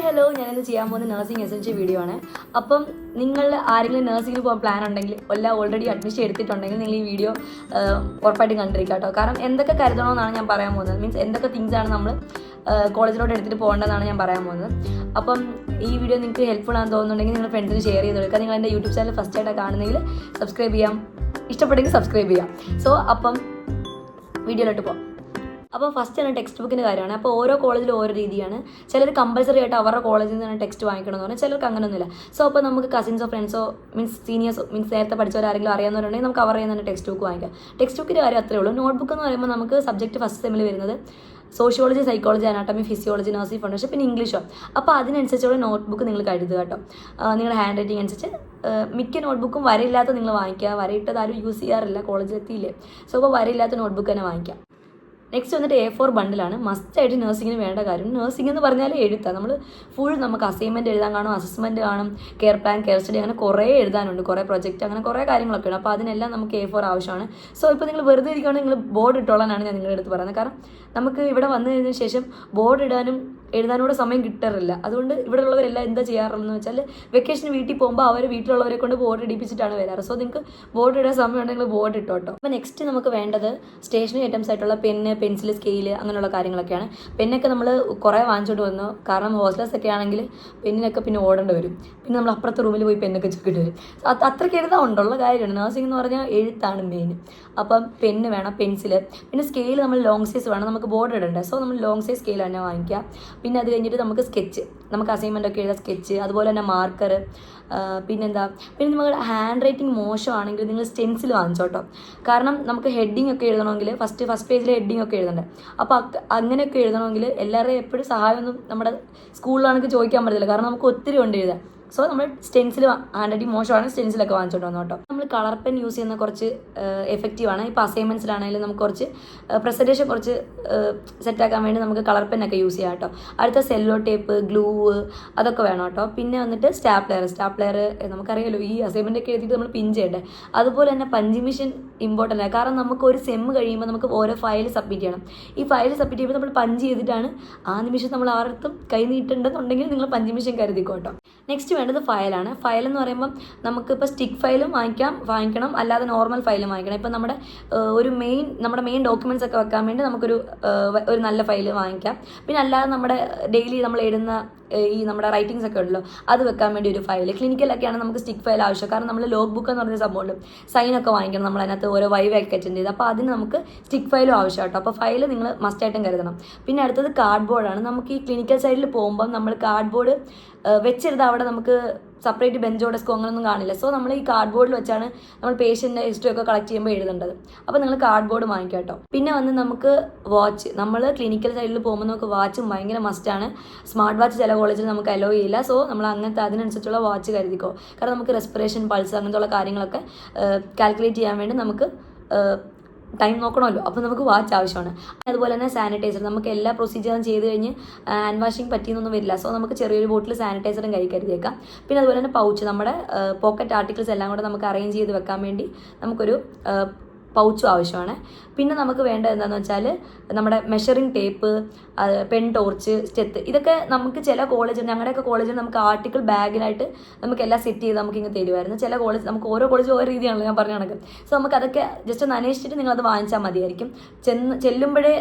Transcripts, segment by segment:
Hello, ഞാനിന്ന് ചെയ്യാൻ പോകുന്ന നഴ്സിംഗ് എസൻഷ്യൽ വീഡിയോ ആണ്. അപ്പം നിങ്ങൾ ആരെങ്കിലും നഴ്സിംഗിന് പോകാൻ പ്ലാൻ ഉണ്ടെങ്കിൽ എല്ലാം ഓൾറെഡി അഡ്മിഷൻ എടുത്തിട്ടുണ്ടെങ്കിൽ നിങ്ങൾ ഈ വീഡിയോ ഉറപ്പായിട്ടും കണ്ടിരിക്കുക കേട്ടോ. കാരണം എന്തൊക്കെ കരുതണമെന്നാണ് ഞാൻ പറയാൻ പോകുന്നത്. മീൻസ് എന്തൊക്കെ തിങ്സ് ആണ് നമ്മൾ കോളേജിലോട്ട് എടുത്തിട്ട് പോകേണ്ടതാണ് ഞാൻ പറയാൻ പോകുന്നത്. അപ്പം ഈ വീഡിയോ നിങ്ങൾക്ക് ഹെൽപ്ഫുൾ ആണെന്ന് തോന്നുന്നുണ്ടെങ്കിൽ നിങ്ങൾ ഫ്രണ്ട്സിന് ഷെയർ ചെയ്ത് കൊടുക്കുക. നിങ്ങൾ എൻ്റെ യൂട്യൂബ് ചാനൽ ഫസ്റ്റ് ആയിട്ടാണ് കാണുന്നെങ്കിൽ സബ്സ്ക്രൈബ് ചെയ്യാം, ഇഷ്ടപ്പെട്ടെങ്കിൽ സബ്സ്ക്രൈബ് ചെയ്യാം. സോ അപ്പം വീഡിയോയിലോട്ട് പോകാം. അപ്പോൾ ഫസ്റ്റ് തന്നെ ടെക്സ്റ്റ് ബുക്കിൻ്റെ കാര്യമാണ്. അപ്പോൾ ഓരോ കോളേജിലും ഓരോ രീതിയാണ്. ചിലർ കമ്പൽസറി ആയിട്ട് അവരുടെ കോളേജിൽ നിന്ന് തന്നെ ടെക്സ്റ്റ് വാങ്ങിക്കണമെന്ന് പറഞ്ഞാൽ ചിലർക്ക് അങ്ങനെയൊന്നുമില്ല. സോ അപ്പോൾ നമുക്ക് കസിൻസോ ഫ്രണ്ട്സോ മീൻസ് സീനിയേഴ്സോ മീൻസ് നേരത്തെ പഠിച്ചവരാരെങ്കിലും അറിയാവുന്നവരുണ്ടെങ്കിൽ നമുക്ക് അവരുടെ തന്നെ ടെക്സ്റ്റ് ബുക്ക് വാങ്ങിക്കാം. ടെക്സ്റ്റ് ബുക്കിൻ്റെ കാര്യം അത്രേ ഉള്ളൂ. നോട്ട് ബുക്ക് എന്ന് പറയുമ്പോൾ നമുക്ക് സബ്ജക്റ്റ് ഫസ്റ്റ് സെമ്മിൽ വരുന്നത് sociology, psychology, anatomy, physiology, nursing foundation, പിന്നെ ഇംഗ്ലീഷോ. അപ്പോൾ അതിനനുസരിച്ചുള്ള നോട്ട് ബുക്ക് നിങ്ങൾ കരുതുക കേട്ടോ. നിങ്ങളുടെ ഹാൻഡ് റൈറ്റിംഗ് അനുസരിച്ച് മിക്ക നോട്ട്ബുക്കും വരയില്ലാത്ത നിങ്ങൾ വാങ്ങിക്കുക. വരയിട്ടത് ആരും യൂസ് ചെയ്യാറില്ല, കോളേജിലെത്തിയില്ലേ. സോ അപ്പോൾ വരയില്ലാത്ത നോട്ട്ബുക്ക് തന്നെ വാങ്ങിക്കാം. നെക്സ്റ്റ് വന്നിട്ട് A4 ബണ്ടിലാണ്. മസ്റ്റായിട്ട് നഴ്സിംഗിന് വേണ്ട കാര്യം. നഴ്സിംഗ് എന്ന് പറഞ്ഞാൽ എഴുത്താണ്. നമ്മൾ ഫുൾ നമുക്ക് അസൈൻമെൻറ്റ് എഴുതാൻ കാണും, അസസ്മെൻറ്റ് കാണും, കെയർ പ്ലാൻ, കെയർ സ്റ്റഡി, അങ്ങനെ കുറേ എഴുതാനുണ്ട്, കുറേ പ്രൊജക്റ്റ്, അങ്ങനെ കുറേ കാര്യങ്ങളൊക്കെ ഉണ്ട്. അപ്പോൾ അതിനെല്ലാം നമുക്ക് A4 ആവശ്യമാണ്. സോ ഇപ്പോൾ നിങ്ങൾ വെറുതെ ഇരിക്കുകയാണെങ്കിൽ നിങ്ങൾ ബോർഡ് ഇട്ടോളാനാണ് ഞാൻ നിങ്ങളുടെ അടുത്ത് പറയുന്നത്. കാരണം നമുക്ക് ഇവിടെ വന്നു കഴിഞ്ഞ ശേഷം ബോർഡ് ഇടാനും എഴുതാനൂടെ സമയം കിട്ടാറില്ല. അതുകൊണ്ട് ഇവിടെ ഉള്ളവരെല്ലാം എന്താ ചെയ്യാറുള്ളതെന്ന് വെച്ചാൽ വെക്കേഷൻ വീട്ടിൽ പോകുമ്പോൾ അവർ വീട്ടിലുള്ളവരെ കൊണ്ട് ബോർഡ് ഇടിപ്പിച്ചിട്ടാണ് വരാറ്. സോ നിങ്ങൾക്ക് ബോർഡ് ഇടാൻ സമയം ഉണ്ടെങ്കിൽ ബോർഡ് ഇട്ടോട്ടോ. അപ്പോൾ നെക്സ്റ്റ് നമുക്ക് വേണ്ടത് സ്റ്റേഷനറി ഐറ്റംസ് ആയിട്ടുള്ള പെന്ന്, പെൻസിൽ, സ്കെയില്, അങ്ങനെയുള്ള കാര്യങ്ങളൊക്കെയാണ്. പെന്നൊക്കെ നമ്മൾ കുറേ വാങ്ങിച്ചോണ്ട് വന്നു. കാരണം ഹോസ്റ്റലേഴ്സ് ഒക്കെ ആണെങ്കിൽ പെന്നിനൊക്കെ പിന്നെ ഓടേണ്ടി വരും. പിന്നെ നമ്മൾ അപ്പുറത്തെ റൂമിൽ പോയി പെന്നൊക്കെ ചുക്കിട്ട് വരും. അത്രയ്ക്ക് എഴുതാറുണ്ടുള്ള കാര്യമാണ്. നഴ്സിംഗ് എന്ന് പറഞ്ഞാൽ എഴുത്താണ് മെയിൻ. അപ്പം പെന്ന് വേണം, പെൻസില്, പിന്നെ സ്കെയിൽ നമ്മൾ ലോങ് സൈസ് വേണം. നമുക്ക് ബോർഡ് ഇടണ്ടേ. സോ നമ്മൾ ലോങ് സൈസ് സ്കെയിൽ തന്നെ വാങ്ങിക്കുക. പിന്നെ അത് കഴിഞ്ഞിട്ട് നമുക്ക് സ്കെച്ച്, നമുക്ക് അസൈൻമെൻ്റ് ഒക്കെ എഴുതാം, സ്കെച്ച്, അതുപോലെ തന്നെ മാർക്കർ. പിന്നെ നമ്മുടെ ഹാൻഡ് റൈറ്റിംഗ് മോശമാണെങ്കിൽ നിങ്ങൾ സ്റ്റെൻസിൽ വാങ്ങിച്ചോട്ടോ. കാരണം നമുക്ക് ഹെഡിങ് ഒക്കെ എഴുതണമെങ്കിൽ ഫസ്റ്റ് പേജിൽ ഹെഡിങ് ഒക്കെ എഴുതണ്ടേ. അപ്പോൾ അങ്ങനെയൊക്കെ എഴുതണമെങ്കിൽ എല്ലാവരുടെയും എപ്പോഴും സഹായമൊന്നും നമ്മുടെ സ്കൂളിലാണെങ്കിൽ ചോദിക്കാൻ പറ്റത്തില്ല. കാരണം നമുക്ക് ഒത്തിരി ഉണ്ട് എഴുതാൻ. സോ നമ്മൾ സ്റ്റെൻസിൽ ഹാൻഡ് റൈറ്റിംഗ് മോശമാണ്, സ്റ്റെൻസിലൊക്കെ വാങ്ങിച്ചോണ്ട് വന്നു കേട്ടോ. നമ്മൾ കളർ പെൻ യൂസ് ചെയ്യുന്ന കുറച്ച് എഫക്റ്റീവാണ്. ഇപ്പോൾ അസൈൻമെൻറ്റ്സിലാണെങ്കിലും നമുക്ക് കുറച്ച് പ്രസൻറ്റേഷൻ കുറച്ച് സെറ്റാക്കാൻ വേണ്ടി നമുക്ക് കളർ പെന്നൊക്കെ യൂസ് ചെയ്യാം കേട്ടോ. അടുത്ത സെല്ലോ ടേപ്പ്, ഗ്ലൂ, അതൊക്കെ വേണം കേട്ടോ. പിന്നെ വന്നിട്ട് സ്റ്റാപ്ലെയർ നമുക്കറിയാമല്ലോ, ഈ അസൈൻമെൻ്റ് ഒക്കെ എഴുതിയിട്ട് നമ്മൾ പിൻ ചെയ്യണ്ടേ. അതുപോലെ തന്നെ പഞ്ചിങ് മെഷീൻ ഇമ്പോർട്ടൻ്റ് ആണ്. കാരണം നമുക്ക് ഒരു സെമ്മ് കഴിയുമ്പോൾ നമുക്ക് ഓരോ ഫയൽ സബ്മിറ്റ് ചെയ്യണം. ഈ ഫയൽ സബ്മിറ്റ് ചെയ്യുമ്പോൾ നമ്മൾ പഞ്ച് ചെയ്തിട്ടാണ് ആ നിമിഷം നമ്മൾ ആർക്കും കൈ നീട്ടുണ്ടെന്നുണ്ടെങ്കിൽ നിങ്ങൾ പഞ്ചിങ് മെഷീൻ കരുതിക്കോ കേട്ടോ. നെക്സ്റ്റ് വേണ്ടത് ഫയലാണ്. ഫയൽ എന്ന് പറയുമ്പം നമുക്കിപ്പോൾ സ്റ്റിക്ക് ഫയലും വാങ്ങിക്കണം, അല്ലാതെ നോർമൽ ഫയലും വാങ്ങിക്കണം. ഇപ്പം നമ്മുടെ മെയിൻ ഡോക്യുമെൻറ്റ്സ് ഒക്കെ വെക്കാൻ വേണ്ടി നമുക്കൊരു നല്ല ഫയൽ വാങ്ങിക്കാം. പിന്നെ അല്ലാതെ നമ്മുടെ ഡെയിലി നമ്മൾ എഴുതുന്ന ഈ നമ്മുടെ റൈറ്റിങ്സ് ഒക്കെ ഉണ്ടല്ലോ, അത് വെക്കാൻ വേണ്ടി ഒരു ഫയൽ. ക്ലിനിക്കലൊക്കെയാണ് നമുക്ക് സ്റ്റിക്ക് ഫയൽ ആവശ്യം. കാരണം നമ്മൾ ലോഗ് ബുക്ക് എന്ന് പറഞ്ഞ സംഭവമുണ്ട്, സൈനൊക്കെ വാങ്ങിക്കണം നമ്മൾ അതിനകത്ത് ഓരോ വൈവൊക്കെ അറ്റൻഡ് ചെയ്ത്. അപ്പോൾ അതിന് നമുക്ക് സ്റ്റിക്ക് ഫയലും ആവശ്യം കേട്ടോ. അപ്പോൾ ഫയൽ നിങ്ങൾ മസ്റ്റായിട്ടും കരുതണം. പിന്നെ അടുത്തത് കാർഡ് ബോർഡാണ്. നമുക്ക് ഈ ക്ലിനിക്കൽ സൈഡിൽ പോകുമ്പം നമ്മൾ കാർഡ് ബോർഡ് വെച്ചെടുത്ത് അവിടെ നമുക്ക് സെപ്പറേറ്റ് ബെഞ്ചോ ഡെസ്കോ അങ്ങനെയൊന്നും കാണില്ല. സോ നമ്മൾ ഈ കാർഡ് ബോർഡിൽ വെച്ചാണ് നമ്മൾ പേഷ്യൻ്റെ ഹിസ്റ്ററി ഒക്കെ കളക്ട് ചെയ്യുമ്പോൾ എഴുതേണ്ടത്. അപ്പോൾ നിങ്ങൾ കാർഡ് ബോർഡ് വാങ്ങിക്കാം കേട്ടോ. പിന്നെ നമുക്ക് വാച്ച്, നമ്മൾ ക്ലിനിക്കൽ സൈഡിൽ പോകുമ്പോൾ നമുക്ക് വാച്ചും ഭയങ്കര മസ്റ്റാണ്. സ്മാർട്ട് വാച്ച് ചില കോളേജിൽ നമുക്ക് അലോ ചെയ്യില്ല. സോ നമ്മൾ അങ്ങനത്തെ അതിനനുസരിച്ചുള്ള വാച്ച് കരുതിക്കോ. കാരണം നമുക്ക് റെസ്പിറേഷൻ, പൾസ്, അങ്ങനത്തെ ഉള്ള കാര്യങ്ങളൊക്കെ കാൽക്കുലേറ്റ് ചെയ്യാൻ വേണ്ടി നമുക്ക് ടൈം നോക്കണമല്ലോ. അപ്പോൾ നമുക്ക് വാച്ച് ആവശ്യമാണ്. അതുപോലെ തന്നെ സാനിറ്റൈസർ, നമുക്ക് എല്ലാ പ്രൊസീജിയറും ചെയ്ത് കഴിഞ്ഞ് ഹാൻഡ് വാഷിംഗ് പറ്റിയെന്നൊന്നും വരില്ല. സോ നമുക്ക് ചെറിയൊരു ബോട്ടിൽ സാനിറ്റൈസറും കരുതിയേക്കാം. പിന്നെ അതുപോലെ തന്നെ പൗച്ച്, നമ്മുടെ പോക്കറ്റ് ആർട്ടിക്കിൾസ് എല്ലാം കൂടെ നമുക്ക് അറേഞ്ച് ചെയ്ത് വെക്കാൻ വേണ്ടി നമുക്കൊരു പൗച്ചും ആവശ്യമാണ്. പിന്നെ നമുക്ക് വേണ്ടത് എന്താണെന്ന് വെച്ചാൽ നമ്മുടെ measuring tape, pen, torch, steth, ഇതൊക്കെ നമുക്ക് ചില കോളേജിൽ, ഞങ്ങളുടെയൊക്കെ കോളേജിൽ നമുക്ക് ആർട്ടിക്കിൾ ബാഗിലായിട്ട് നമുക്ക് എല്ലാം സെറ്റ് ചെയ്ത് നമുക്ക് ഇങ്ങനെ തരുമായിരുന്നു. ചില കോളേജ്, നമുക്ക് ഓരോ കോളേജിൽ ഓരോ രീതിയാണല്ലോ ഞാൻ പറഞ്ഞ കണക്ക്. സോ നമുക്ക് അതൊക്കെ ജസ്റ്റ് ഒന്ന് അന്വേഷിച്ചിട്ട് നിങ്ങളത് വാങ്ങിച്ചാൽ മതിയായിരിക്കും. ചെല്ലുമ്പോഴേ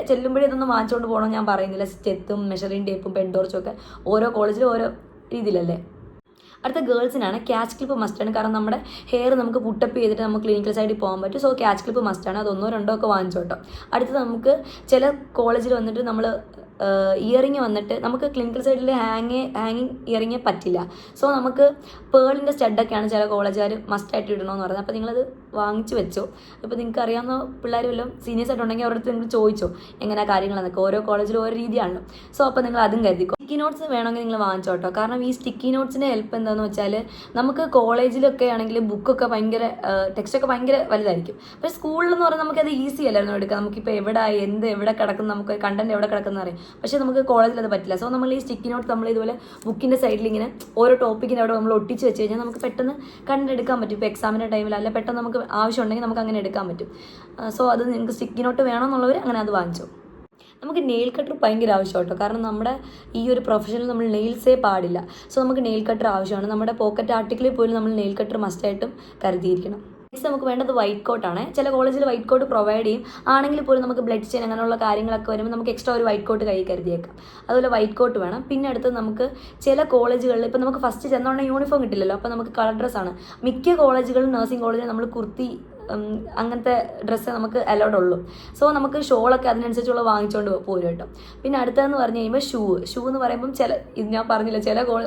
ഇതൊന്നും വാങ്ങിച്ചുകൊണ്ട് പോകണമെന്ന് ഞാൻ പറയുന്നില്ല. സ്റ്റെത്തും മെഷറിംഗ് ടേപ്പും പെൻ ടോർച്ചും ഒക്കെ ഓരോ കോളേജിലും ഓരോ രീതിയിലല്ലേ. അടുത്ത ഗേൾസിനാണ് ക്യാച്ച് ക്ലിപ്പ് മസ്റ്റാണ്. കാരണം നമ്മുടെ ഹെയർ നമുക്ക് പുട്ടപ്പ് ചെയ്തിട്ട് നമുക്ക് ക്ലിനിക്കൽ സൈഡിൽ പോകാൻ പറ്റും. സോ ക്യാച്ച് ക്ലിപ്പ് മസ്റ്റാണ്. അത് 1-2 ഒക്കെ വാങ്ങിച്ചോട്ടോ. അടുത്തത് നമുക്ക് ചില കോളേജിൽ വന്നിട്ട് നമ്മൾ ഇയറിങ് വന്നിട്ട് നമുക്ക് ക്ലിനിക്കൽ സൈഡിൽ ഹാങ്ങിങ് ഇയറിങ് പറ്റില്ല. സോ നമുക്ക് പേളിൻ്റെ സ്റ്റഡൊക്കെയാണ് ചില കോളേജുകാർ മസ്റ്റായിട്ട് ഇടണമെന്ന് പറയുന്നത്. അപ്പോൾ നിങ്ങളത് വാങ്ങിച്ചു വെച്ചോ. ഇപ്പോൾ നിങ്ങൾക്ക് അറിയാവുന്ന പിള്ളേർ വല്ലതും സീനിയേഴ്സ് ആയിട്ടുണ്ടെങ്കിൽ അവരുടെ അടുത്ത് നിങ്ങൾ ചോദിച്ചോ എങ്ങനെയാണ് കാര്യങ്ങളെന്നൊക്കെ. ഓരോ കോളേജിലും ഓരോ രീതിയാണല്ലോ. സോ അപ്പോൾ നിങ്ങൾ അതും കരുതിക്കോ. സ്റ്റിക്കി നോട്ട്സ് വേണമെങ്കിൽ നിങ്ങൾ വാങ്ങിച്ചോട്ടോ. കാരണം ഈ സ്റ്റിക്കി നോട്ട്സിൻ്റെ ഹെൽപ്പ് എന്താണെന്ന് വെച്ചാൽ നമുക്ക് കോളേജിലൊക്കെ ആണെങ്കിൽ ബുക്കൊക്കെ ഭയങ്കര ടെക്സ്റ്റൊക്കെ ഭയങ്കര വലുതായിരിക്കും. പക്ഷേ സ്കൂളിലെന്ന് പറഞ്ഞാൽ നമുക്കത് ഈസി അല്ലായിരുന്നു എടുക്കുക. നമുക്കിപ്പോൾ എവിടെ കിടക്കും, നമുക്ക് കണ്ടന്റ് എവിടെ കിടക്കുന്ന അറിയാം. പക്ഷേ നമുക്ക് കോളേജിൽ അത് പറ്റില്ല. സോ നമ്മൾ ഈ സ്റ്റിക്കി നോട്ട് നമ്മൾ ഇതുപോലെ ബുക്കിൻ്റെ സൈഡിൽ ഇങ്ങനെ ഓരോ ടോപ്പിക്കിൻ്റെ അവിടെ നമ്മൾ ഒട്ടിച്ച് വെച്ച് കഴിഞ്ഞാൽ നമുക്ക് പെട്ടെന്ന് കണ്ടെടുക്കാൻ പറ്റും. ഇപ്പോൾ എക്സാമിൻ്റെ ടൈമിൽ അല്ല പെട്ടെന്ന് നമുക്ക് ആവശ്യമുണ്ടെങ്കിൽ നമുക്ക് അങ്ങനെ എടുക്കാൻ പറ്റും. സോ അത് നിങ്ങൾക്ക് സ്റ്റിക്കി നോട്ട് വേണമെന്നുള്ളവർ അങ്ങനെ അത് വാങ്ങിച്ചു. നമുക്ക് നെയിൽ കട്ടർ ഭയങ്കര ആവശ്യം കേട്ടോ. കാരണം നമ്മുടെ ഈ ഒരു പ്രൊഫഷനിൽ നമ്മൾ നെയിൽസേ പാടില്ല. സോ നമുക്ക് നെയിൽ കട്ടർ ആവശ്യമാണ്. നമ്മുടെ പോക്കറ്റ് ആർട്ടിക്കിളിൽ പോലും നമ്മൾ നെയിൽ കട്ടർ മസ്റ്റായിട്ടും കരുതിയിരിക്കണം. നെക്സ്റ്റ് നമുക്ക് വേണ്ടത് വൈറ്റ് കോട്ടാണ്. ചില കോളേജിൽ വൈറ്റ് കോട്ട് പ്രൊവൈഡ് ചെയ്യും. ആണെങ്കിൽ പോലും നമുക്ക് ബ്ലഡ് ചെയിൻ അങ്ങനെയുള്ള കാര്യങ്ങളൊക്കെ വരുമ്പോൾ നമുക്ക് എക്സ്ട്രാ ഒരു വൈറ്റ് കോട്ട് കൈ കരുതിയേക്കാം. അതുപോലെ വൈറ്റ് കോട്ട് വേണം. പിന്നെ അടുത്ത് നമുക്ക് ചില കോളേജുകളിൽ ഇപ്പോൾ നമുക്ക് ഫസ്റ്റ് ചെന്നോണ്ടെങ്കിൽ യൂണിഫോം കിട്ടില്ലല്ലോ, അപ്പോൾ നമുക്ക് കളർ ഡ്രസ്സാണ്. മിക്ക കോളേജുകളും നഴ്സിംഗ് കോളേജിൽ നമ്മൾ കുർത്തി അങ്ങനത്തെ ഡ്രസ്സ് നമുക്ക് അലൗഡ് ഉള്ളൂ. സോ നമുക്ക് ഷോളൊക്കെ അതിനനുസരിച്ചുള്ള വാങ്ങിച്ചുകൊണ്ട് പോരും കേട്ടോ. പിന്നെ അടുത്തതെന്ന് പറഞ്ഞു കഴിയുമ്പോൾ ഷൂ എന്ന് പറയുമ്പം ഇത് ഞാൻ പറഞ്ഞില്ല,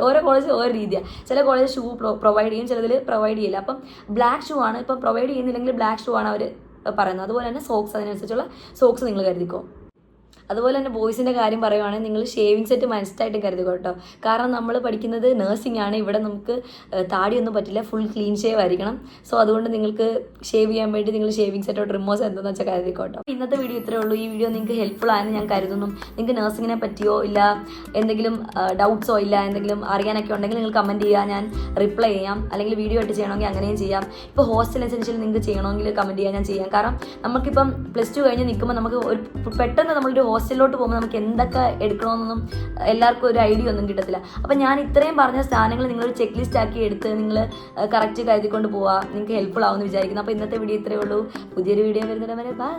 ഓരോ കോളേജിൽ ഓരോ രീതിയാണ്. ചില കോളേജ് ഷൂ പ്രൊവൈഡ് ചെയ്യും, ചിലതിൽ പ്രൊവൈഡ് ചെയ്യില്ല. അപ്പം ബ്ലാക്ക് ഷൂ ആണ്, ഇപ്പം പ്രൊവൈഡ് ചെയ്യുന്നില്ലെങ്കിൽ ബ്ലാക്ക് ഷൂ ആണ് അവർ പറയുന്നത്. അതുപോലെ തന്നെ സോക്സ്, അതിനനുസരിച്ചുള്ള സോക്സ് നിങ്ങൾ കരുതിക്കോ. അതുപോലെ തന്നെ ബോയ്സിൻ്റെ കാര്യം പറയുവാണെങ്കിൽ നിങ്ങൾ ഷേവിങ് സെറ്റ് മസ്റ്റായിട്ട് കരുതുക കേട്ടോ. കാരണം നമ്മൾ പഠിക്കുന്നത് നഴ്സിംഗ് ആണ്. ഇവിടെ നമുക്ക് താടിയൊന്നും പറ്റില്ല, ഫുൾ ക്ലീൻ ഷേവ് ആയിരിക്കണം. സോ അതുകൊണ്ട് നിങ്ങൾക്ക് ഷേവ് ചെയ്യാൻ വേണ്ടി നിങ്ങൾ ഷേവിങ് സെറ്റോ ട്രിമ്മോസോ എന്താണെന്ന് വെച്ചാൽ കരുതിക്കോട്ടോ. ഇന്നത്തെ വീഡിയോ ഇത്രയേ ഉള്ളൂ. ഈ വീഡിയോ നിങ്ങൾക്ക് ഹെൽപ്ഫുൾ ആയെന്ന് ഞാൻ കരുതുന്നു. നിങ്ങൾക്ക് നഴ്സിങ്ങിനെ പറ്റിയോ ഇല്ല എന്തെങ്കിലും ഡൗട്ട്സോ ഇല്ല എന്തെങ്കിലും അറിയാനൊക്കെ ഉണ്ടെങ്കിൽ നിങ്ങൾ കമൻറ്റ് ചെയ്യുക, ഞാൻ റിപ്ലൈ ചെയ്യാം. അല്ലെങ്കിൽ വീഡിയോ ആയിട്ട് ചെയ്യണമെങ്കിൽ അങ്ങനെയും ചെയ്യാം. ഇപ്പോൾ ഹോസ്റ്റൽ എസെൻഷ്യൽ നിങ്ങൾക്ക് ചെയ്യണമെങ്കിൽ കമൻറ്റ് ചെയ്യാൻ ഞാൻ ചെയ്യാം. കാരണം നമുക്കിപ്പം +2 കഴിഞ്ഞ് നിൽക്കുമ്പോൾ നമുക്ക് പെട്ടെന്ന് നമ്മളൊരു ഹോസ്റ്റലിലോട്ട് പോകുമ്പോൾ നമുക്ക് എന്തൊക്കെ എടുക്കണമെന്നൊന്നും എല്ലാവർക്കും ഒരു ഐഡിയ ഒന്നും കിട്ടത്തില്ല. അപ്പം ഞാൻ ഇത്രയും പറഞ്ഞ സ്ഥാനങ്ങൾ നിങ്ങളൊരു ചെക്ക് ലിസ്റ്റ് ആക്കി എടുത്ത് നിങ്ങൾ കറക്റ്റ് കരുതിക്കൊണ്ട് പോവുക. നിങ്ങൾക്ക് ഹെൽപ്ഫുൾ ആവുമെന്ന് വിചാരിക്കുന്നു. അപ്പോൾ ഇന്നത്തെ വീഡിയോ ഇത്രയേ ഉള്ളൂ. പുതിയൊരു വീഡിയോ വരുന്നവരെ ബൈ.